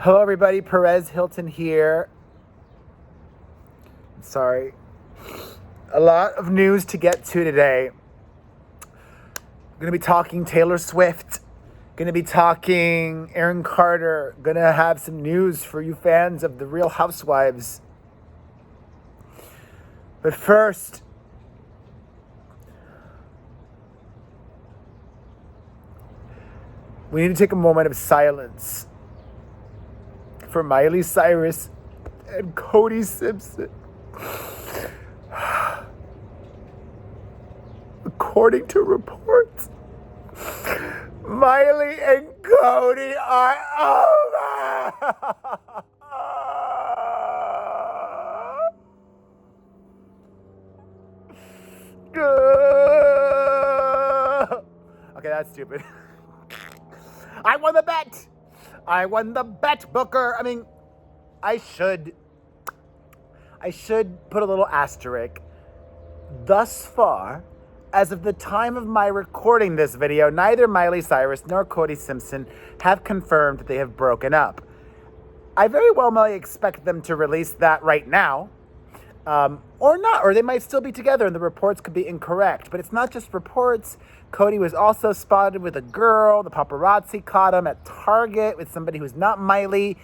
Hello, everybody. Perez Hilton here. Sorry. A lot of news to get to today. I'm going to be talking Taylor Swift. Going to be talking Aaron Carter. Going to have some news for you fans of The Real Housewives. But first, we need to take a moment of silence for Miley Cyrus and Cody Simpson. According to reports, Miley and Cody are over. Okay, that's stupid. I won the bet. I won the bet, Booker. I mean, I should put a little asterisk. Thus far, as of the time of my recording this video, neither Miley Cyrus nor Cody Simpson have confirmed that they have broken up. I very well may expect them to release that right now, or not, or they might still be together and the reports could be incorrect. But it's not just reports. Cody was also spotted with a girl. The paparazzi caught him at Target with somebody who's not Miley.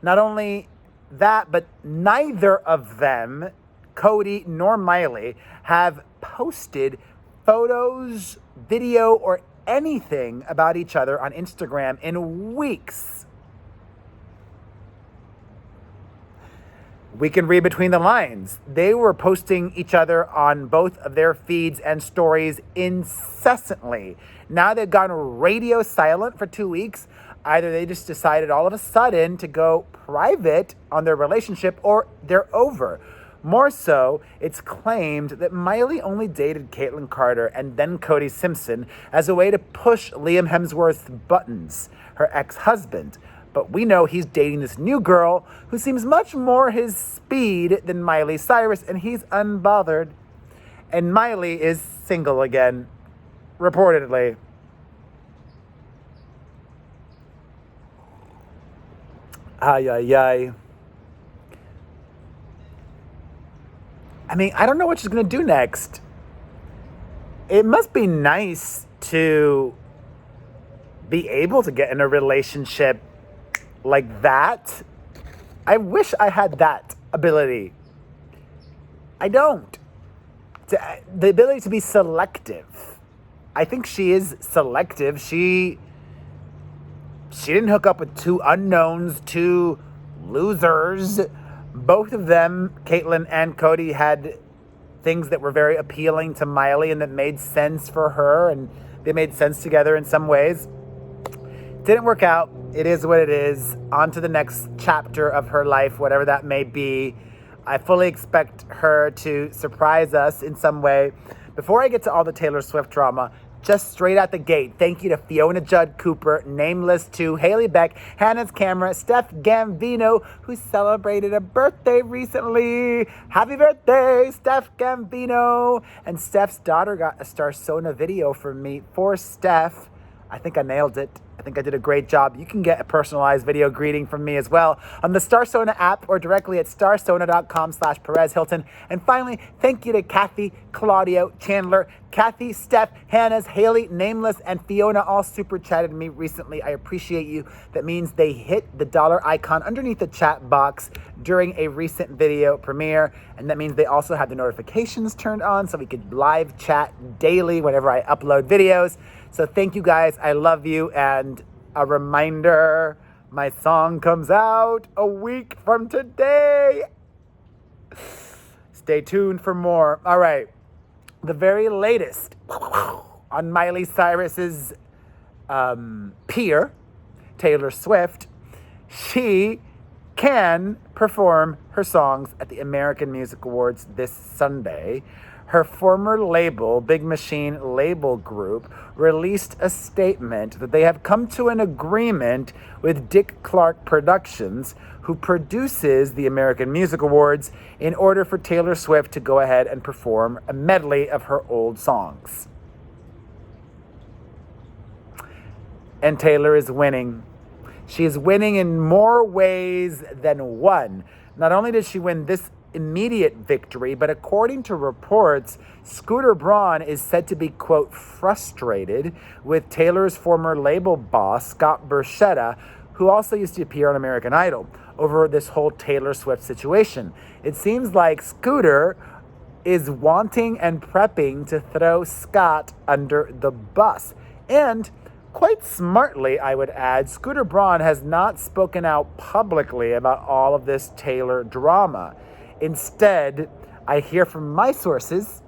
Not only that, but neither of them, Cody nor Miley, have posted photos, video, or anything about each other on Instagram in weeks. We can read between the lines. They were posting each other on both of their feeds and stories incessantly. Now they've gone radio silent for 2 weeks. Either they just decided all of a sudden to go private on their relationship, or they're over. More so, it's claimed that Miley only dated Caitlyn Carter and then Cody Simpson as a way to push Liam Hemsworth's buttons, her ex-husband. But we know he's dating this new girl who seems much more his speed than Miley Cyrus, and he's unbothered. And Miley is single again, reportedly. Ay, ay, ay. I mean, I don't know what she's going to do next. It must be nice to be able to get in a relationship like that. I wish I had that ability. I don't. The ability to be selective. I think she is selective. She didn't hook up with two unknowns, two losers. Both of them, Caitlyn and Cody, had things that were very appealing to Miley and that made sense for her, and they made sense together in some ways. Didn't work out. It is what it is. On to the next chapter of her life, whatever that may be. I fully expect her to surprise us in some way. Before I get to all the Taylor Swift drama, just straight out the gate, thank you to Fiona Judd Cooper, Nameless 2, Haley Beck, Hannah's Camera, Steph Gambino, who celebrated a birthday recently. Happy birthday, Steph Gambino. And Steph's daughter got a Starsona video from me for Steph. I think I nailed it. I think I did a great job. You can get a personalized video greeting from me as well on the Starsona app or directly at starsona.com/Perez Hilton. And finally, thank you to Kathy, Claudio, Chandler, Kathy, Steph, Hannah's, Haley, Nameless, and Fiona all super chatted me recently. I appreciate you. That means they hit the dollar icon underneath the chat box during a recent video premiere. And that means they also have the notifications turned on so we could live chat daily whenever I upload videos. So thank you guys. I love you. And a reminder, my song comes out a week from today. Stay tuned for more. All right. The very latest on Miley Cyrus's peer, Taylor Swift. She can perform her songs at the American Music Awards this Sunday. Her former label, Big Machine Label Group, released a statement that they have come to an agreement with Dick Clark Productions, who produces the American Music Awards, in order for Taylor Swift to go ahead and perform a medley of her old songs. And Taylor is winning. She is winning in more ways than one. Not only did she win this immediate victory, but according to reports, Scooter Braun is said to be, quote, frustrated with Taylor's former label boss, Scott Borchetta, who also used to appear on American Idol, over this whole Taylor Swift situation. It seems like Scooter is wanting and prepping to throw Scott under the bus. And quite smartly, I would add, Scooter Braun has not spoken out publicly about all of this Taylor drama. Instead, I hear from my sources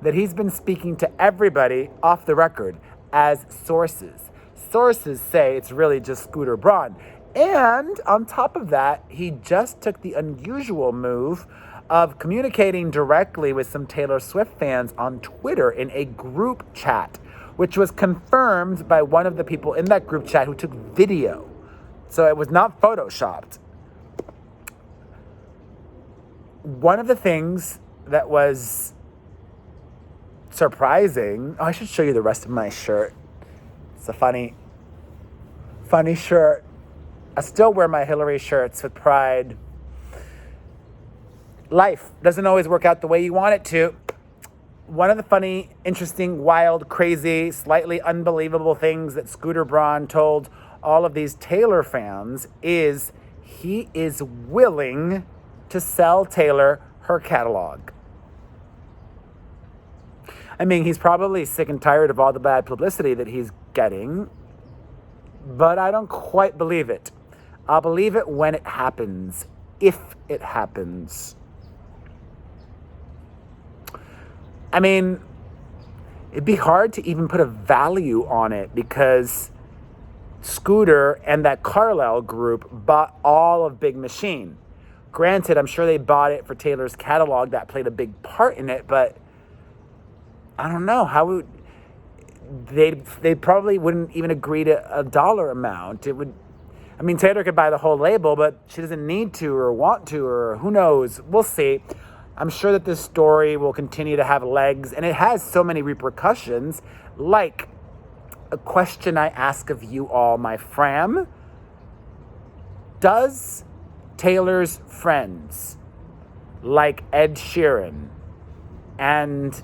that he's been speaking to everybody off the record as sources. Sources say it's really just Scooter Braun. And on top of that, he just took the unusual move of communicating directly with some Taylor Swift fans on Twitter in a group chat, which was confirmed by one of the people in that group chat who took video. So it was not photoshopped. One of the things that was surprising, I should show you the rest of my shirt. It's a funny shirt. I still wear my Hillary shirts with pride. Life doesn't always work out the way you want it to. One of the funny, interesting, wild, crazy, slightly unbelievable things that Scooter Braun told all of these Taylor fans is he is willing to sell Taylor her catalog. I mean, he's probably sick and tired of all the bad publicity that he's getting, but I don't quite believe it. I'll believe it when it happens, if it happens. I mean, it'd be hard to even put a value on it because Scooter and that Carlisle group bought all of Big Machine. Granted, I'm sure they bought it for Taylor's catalog. That played a big part in it, but I don't know how would they probably wouldn't even agree to a dollar amount. It would, I mean, Taylor could buy the whole label, but she doesn't need to or want to, or who knows. We'll see. I'm sure that this story will continue to have legs, and it has so many repercussions, like a question I ask of you all, my fam. Does Taylor's friends, like Ed Sheeran and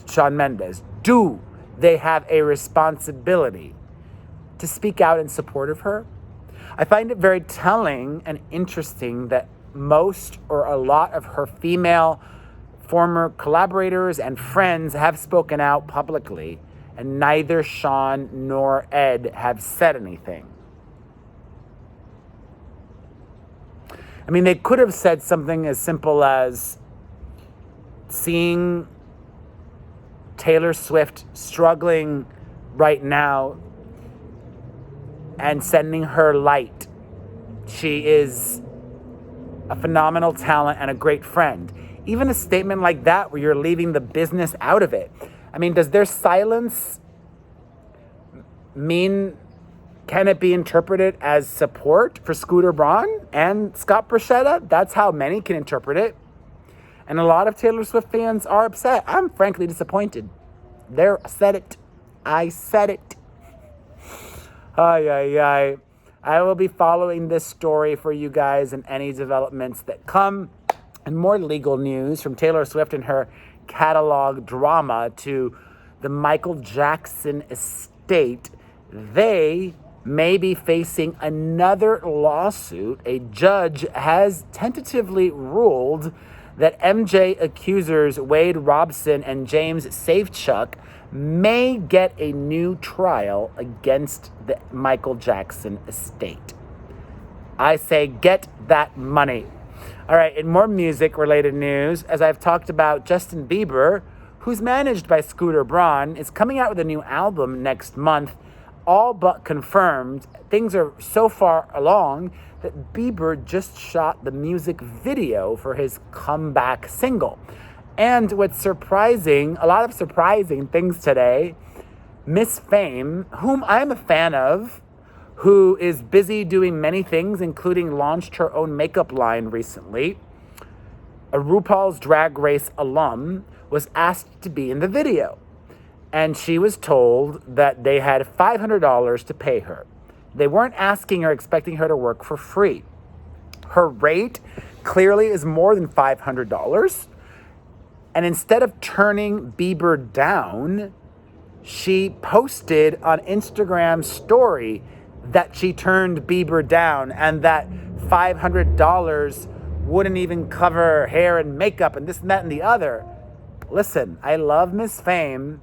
Shawn Mendes, do they have a responsibility to speak out in support of her? I find it very telling and interesting that most or a lot of her female former collaborators and friends have spoken out publicly, and neither Shawn nor Ed have said anything. I mean, they could have said something as simple as seeing Taylor Swift struggling right now and sending her light. She is a phenomenal talent and a great friend. Even a statement like that where you're leaving the business out of it. I mean, does their silence mean, can it be interpreted as support for Scooter Braun and Scott Borchetta? That's how many can interpret it. And a lot of Taylor Swift fans are upset. I'm frankly disappointed. I said it. I will be following this story for you guys and any developments that come. And more legal news from Taylor Swift and her catalog drama to the Michael Jackson estate. They may be facing another lawsuit. A judge has tentatively ruled that MJ accusers Wade Robson and James Safechuck may get a new trial against the Michael Jackson estate. I say get that money. All right, in more music-related news, as I've talked about, Justin Bieber, who's managed by Scooter Braun, is coming out with a new album next month, all but confirmed. Things are so far along that Bieber just shot the music video for his comeback single. And what's surprising, a lot of surprising things today, Miss Fame, whom I'm a fan of, who is busy doing many things, including launched her own makeup line recently, a RuPaul's Drag Race alum, was asked to be in the video. And she was told that they had $500 to pay her. They weren't asking or expecting her to work for free. Her rate clearly is more than $500. And instead of turning Bieber down, she posted on Instagram story that she turned Bieber down and that $500 wouldn't even cover hair and makeup and this and that and the other. Listen, I love Miss Fame.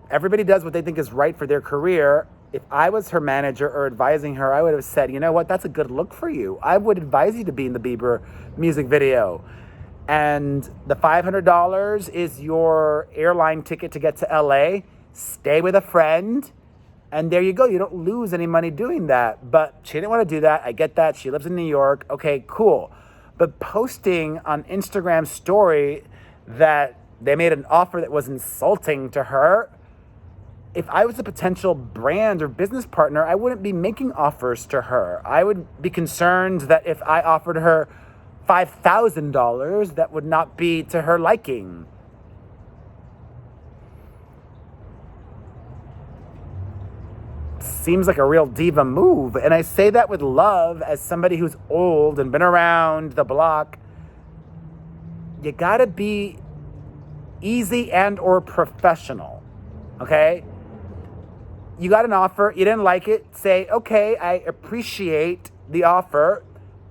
Everybody does what they think is right for their career. If I was her manager or advising her, I would have said, you know what, that's a good look for you. I would advise you to be in the Bieber music video. And the $500 is your airline ticket to get to LA. Stay with a friend. And there you go. You don't lose any money doing that. But she didn't want to do that. I get that. She lives in New York. Okay, cool. But posting on Instagram story that they made an offer that was insulting to her, if I was a potential brand or business partner, I wouldn't be making offers to her. I would be concerned that if I offered her $5,000, that would not be to her liking. Seems like a real diva move. And I say that with love as somebody who's old and been around the block. You gotta be easy and or professional, okay? You got an offer, you didn't like it, say, okay, I appreciate the offer,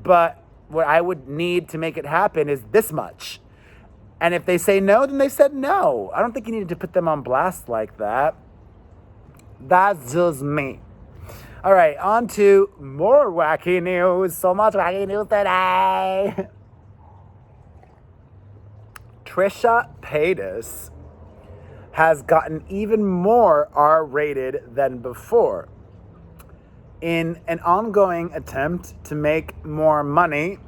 but what I would need to make it happen is this much. And if they say no, then they said no. I don't think you needed to put them on blast like that. That's just me. All right, on to more wacky news. So much wacky news today. Trisha Paytas has gotten even more R-rated than before. In an ongoing attempt to make more money,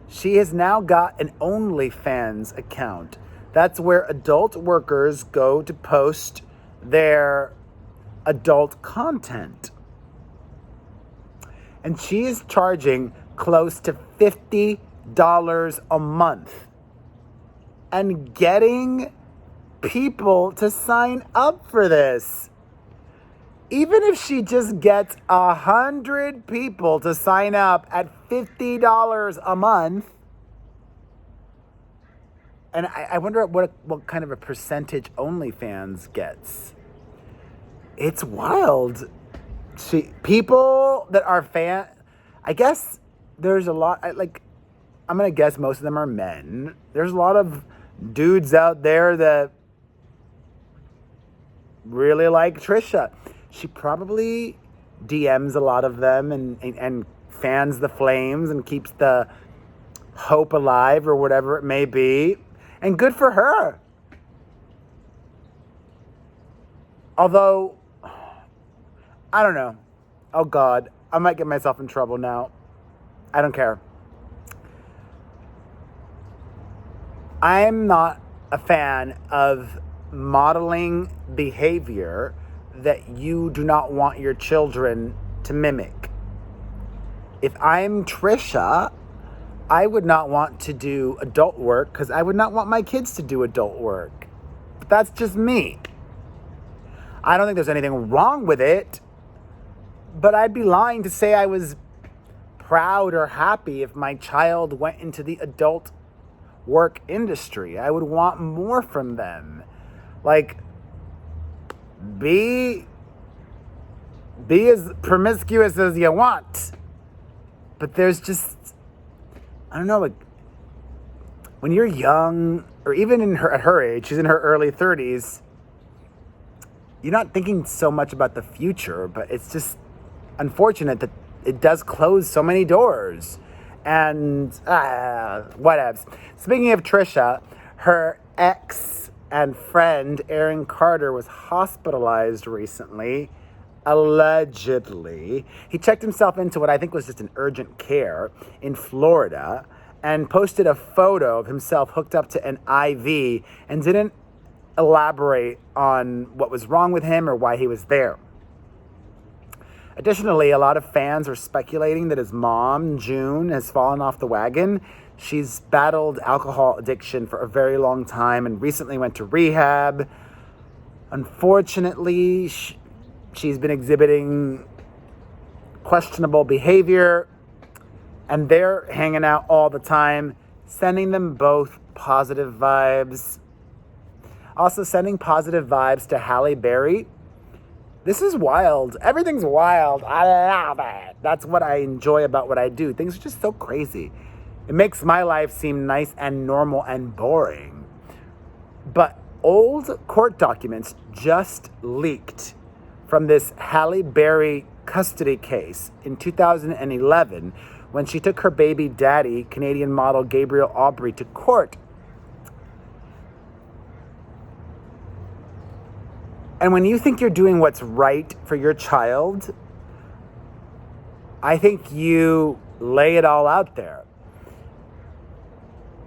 she has now got an OnlyFans account. That's where adult workers go to post their adult content. And she is charging close to $50 a month and getting people to sign up for this. Even if she just gets 100 people to sign up at $50 a month, and I wonder what kind of a percentage OnlyFans gets. It's wild. People that are I guess there's a lot, I'm going to guess most of them are men. There's a lot of dudes out there that really like Trisha. She probably DMs a lot of them and fans the flames and keeps the hope alive or whatever it may be. And good for her. Although, I don't know. Oh God, I might get myself in trouble now. I don't care. I'm not a fan of modeling behavior that you do not want your children to mimic. If I'm Trisha, I would not want to do adult work because I would not want my kids to do adult work. But that's just me. I don't think there's anything wrong with it, but I'd be lying to say I was proud or happy if my child went into the adult work industry. I would want more from them. Like, be as promiscuous as you want. But there's just, I don't know, like, when you're young, or even at her age, she's in her early 30s, you're not thinking so much about the future, but it's just unfortunate that it does close so many doors. And whatevs. Speaking of Trisha, her ex and friend Aaron Carter was hospitalized recently, allegedly. He checked himself into what I think was just an urgent care in Florida and posted a photo of himself hooked up to an IV and didn't elaborate on what was wrong with him or why he was there. Additionally, a lot of fans are speculating that his mom, June, has fallen off the wagon. She's battled alcohol addiction for a very long time and recently went to rehab. Unfortunately, she's been exhibiting questionable behavior, and they're hanging out all the time, sending them both positive vibes. Also sending positive vibes to Halle Berry. This is wild. Everything's wild. I love it. That's what I enjoy about what I do. Things are just so crazy. It makes my life seem nice and normal and boring. But old court documents just leaked from this Halle Berry custody case in 2011 when she took her baby daddy, Canadian model Gabriel Aubry, to court. And when you think you're doing what's right for your child, I think you lay it all out there.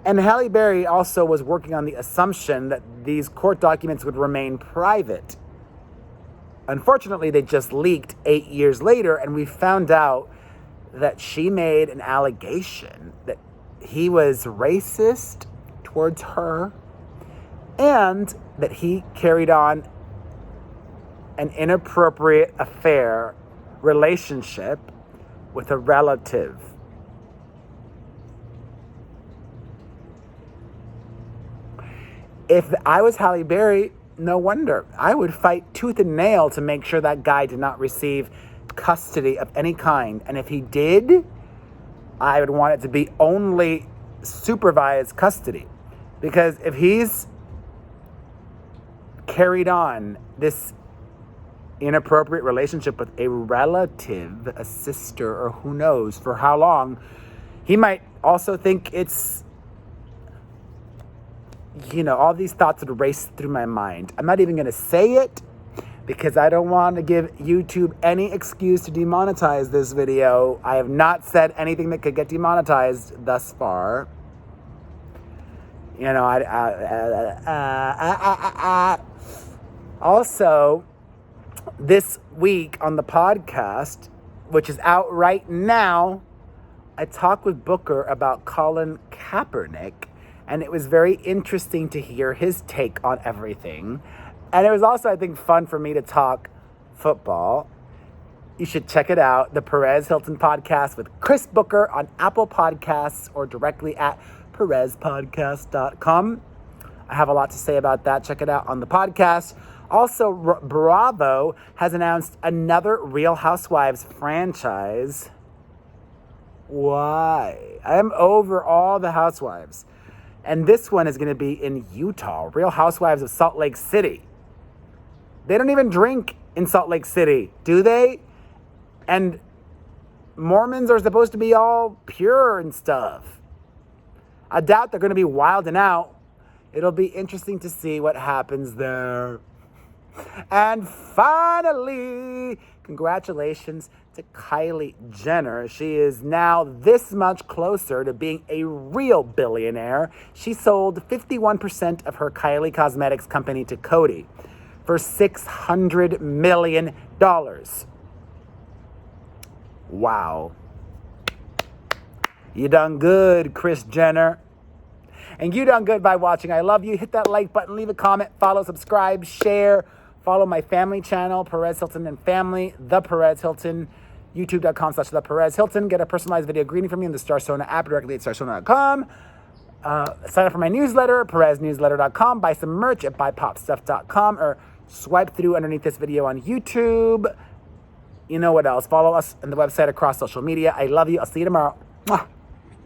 And Halle Berry also was working on the assumption that these court documents would remain private. Unfortunately, they just leaked 8 years later, and we found out that she made an allegation that he was racist towards her and that he carried on an inappropriate relationship with a relative. If I was Halle Berry, no wonder. I would fight tooth and nail to make sure that guy did not receive custody of any kind. And if he did, I would want it to be only supervised custody. Because if he's carried on this inappropriate relationship with a relative, a sister, or who knows for how long, he might also think it's, all these thoughts would race through my mind. I'm not even going to say it because I don't want to give YouTube any excuse to demonetize this video. I have not said anything that could get demonetized thus far. Also, this week on the podcast, which is out right now, I talked with Booker about Colin Kaepernick, and it was very interesting to hear his take on everything. And it was also, I think, fun for me to talk football. You should check it out, the Perez Hilton podcast with Chris Booker on Apple Podcasts or directly at perezpodcast.com. I have a lot to say about that. Check it out on the podcast. Also, Bravo has announced another Real Housewives franchise. Why? I am over all the Housewives. And this one is going to be in Utah, Real Housewives of Salt Lake City. They don't even drink in Salt Lake City, do they? And Mormons are supposed to be all pure and stuff. I doubt they're going to be wilding out. It'll be interesting to see what happens there. And finally, congratulations to Kylie Jenner. She is now this much closer to being a real billionaire. She sold 51% of her Kylie Cosmetics company to Cody for $600 million. Wow. You done good, Kris Jenner. And you done good by watching. I love you. Hit that like button, leave a comment, follow, subscribe, share. Follow my family channel, Perez Hilton and Family, The Perez Hilton, youtube.com/The Perez Hilton. Get a personalized video greeting from me in the Starsona app directly at starsona.com. Sign up for my newsletter, pereznewsletter.com. Buy some merch at buypopstuff.com or swipe through underneath this video on YouTube. You know what else? Follow us on the website across social media. I love you. I'll see you tomorrow. Mwah.